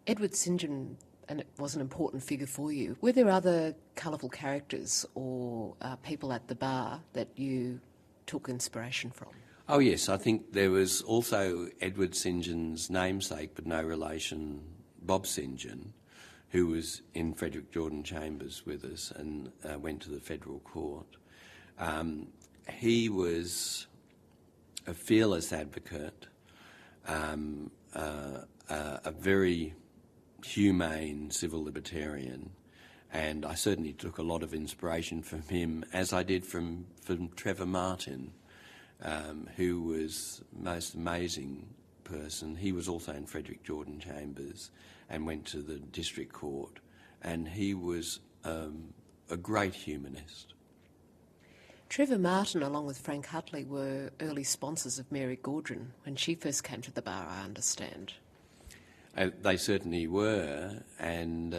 Edward St John, and it was an important figure for you. Were there other colourful characters or people at the bar that you took inspiration from? Oh yes, I think there was also Edward St John's namesake, but no relation, Bob St John, who was in Frederick Jordan Chambers with us and went to the federal court. He was a fearless advocate, a very humane civil libertarian, and I certainly took a lot of inspiration from him, as I did from Trevor Martin, who was the most amazing person. He was also in Frederick Jordan Chambers and went to the district court, and he was a great humanist. Trevor Martin, along with Frank Hutley, were early sponsors of Mary Gaudron when she first came to the bar, I understand. They certainly were, and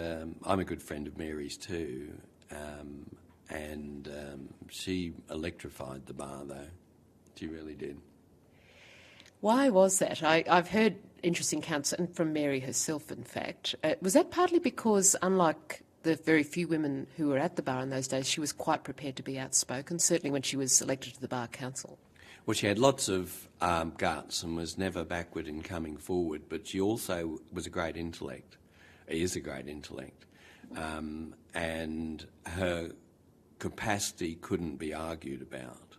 I'm a good friend of Mary's too, and she electrified the bar, though. She really did. Why was that? I've heard interesting accounts, and from Mary herself, in fact. Was that partly because, unlike the very few women who were at the bar in those days, she was quite prepared to be outspoken, certainly when she was elected to the Bar Council? Well, she had lots of guts and was never backward in coming forward, but she also was a great intellect, is a great intellect, and her capacity couldn't be argued about.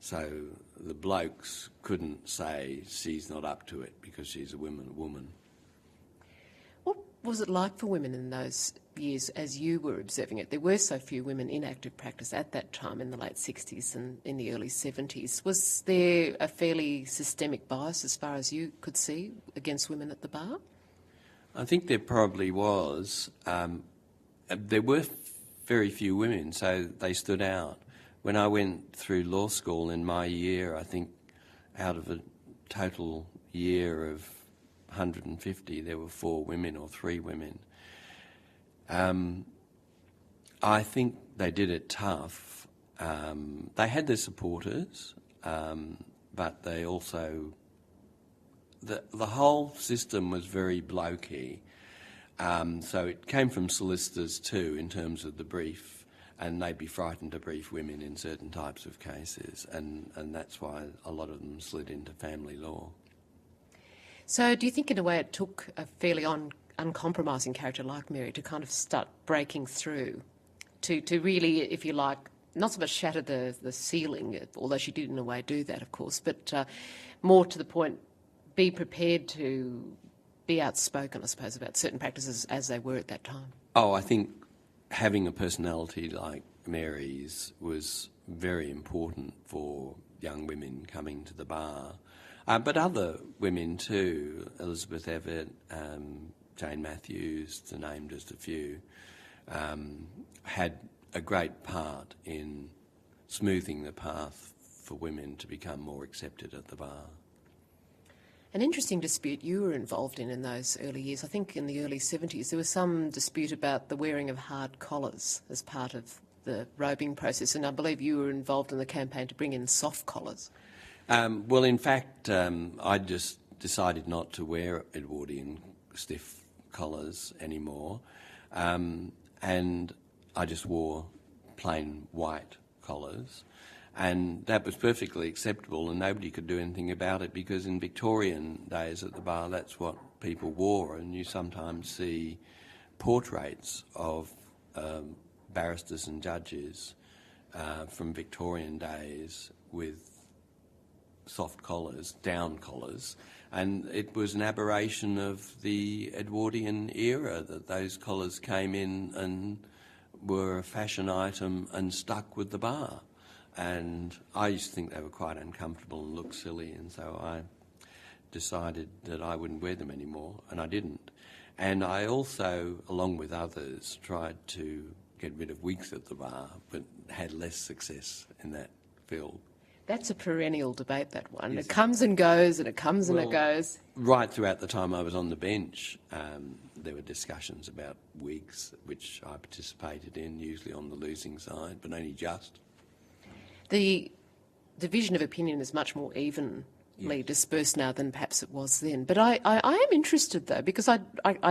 So the blokes couldn't say she's not up to it because she's a woman. What was it like for women in those years as you were observing it? There were so few women in active practice at that time in the late 60s and in the early 70s. Was there a fairly systemic bias, as far as you could see, against women at the bar? I think there probably was. There were very few women, so they stood out. When I went through law school in my year, I think out of a total year of 150, there were 4 women or 3 women. I think they did it tough. They had their supporters, but they also... The whole system was very blokey. So it came from solicitors too, in terms of the brief, and they'd be frightened to brief women in certain types of cases, and that's why a lot of them slid into family law. So do you think in a way it took a fairly uncompromising character like Mary to kind of start breaking through, to really, if you like, not so much shatter the ceiling, although she did in a way do that, of course, but more to the point, be prepared to be outspoken, I suppose, about certain practices as they were at that time? Oh, I think having a personality like Mary's was very important for young women coming to the bar. But other women too, Elizabeth Evatt, Jane Matthews, to name just a few, had a great part in smoothing the path for women to become more accepted at the bar. An interesting dispute you were involved in those early years. I think in the early 70s there was some dispute about the wearing of hard collars as part of the robing process, and I believe you were involved in the campaign to bring in soft collars. Well, in fact, I just decided not to wear Edwardian stiff collars anymore, and I just wore plain white collars, and that was perfectly acceptable, and nobody could do anything about it, because in Victorian days at the bar that's what people wore, and you sometimes see portraits of barristers and judges from Victorian days with soft collars, down collars, and it was an aberration of the Edwardian era that those collars came in and were a fashion item and stuck with the bar. And I used to think they were quite uncomfortable and looked silly, and so I decided that I wouldn't wear them anymore, and I didn't. And I also, along with others, tried to get rid of wigs at the bar, but had less success in that field. That's a perennial debate, that one. Yes. It comes and goes, and it comes and it goes. Right throughout the time I was on the bench, there were discussions about wigs, which I participated in, usually on the losing side, but only just. The division of opinion is much more even dispersed now than perhaps it was then. But I am interested, though, because I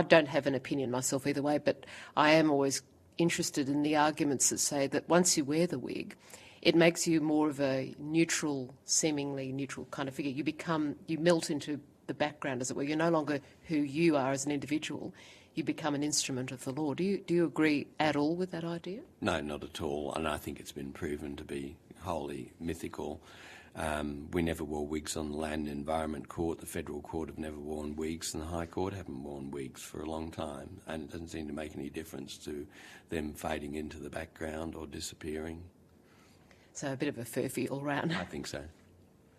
don't have an opinion myself either way, but I am always interested in the arguments that say that once you wear the wig, it makes you more of a neutral, seemingly neutral kind of figure. You melt into the background, as it were. You're no longer who you are as an individual. You become an instrument of the law. Do you agree at all with that idea? No, not at all. And I think it's been proven to be wholly mythical. We never wore wigs on the Land and Environment Court. The Federal Court have never worn wigs, and the High Court haven't worn wigs for a long time. And it doesn't seem to make any difference to them fading into the background or disappearing. So a bit of a furphy all round. I think so.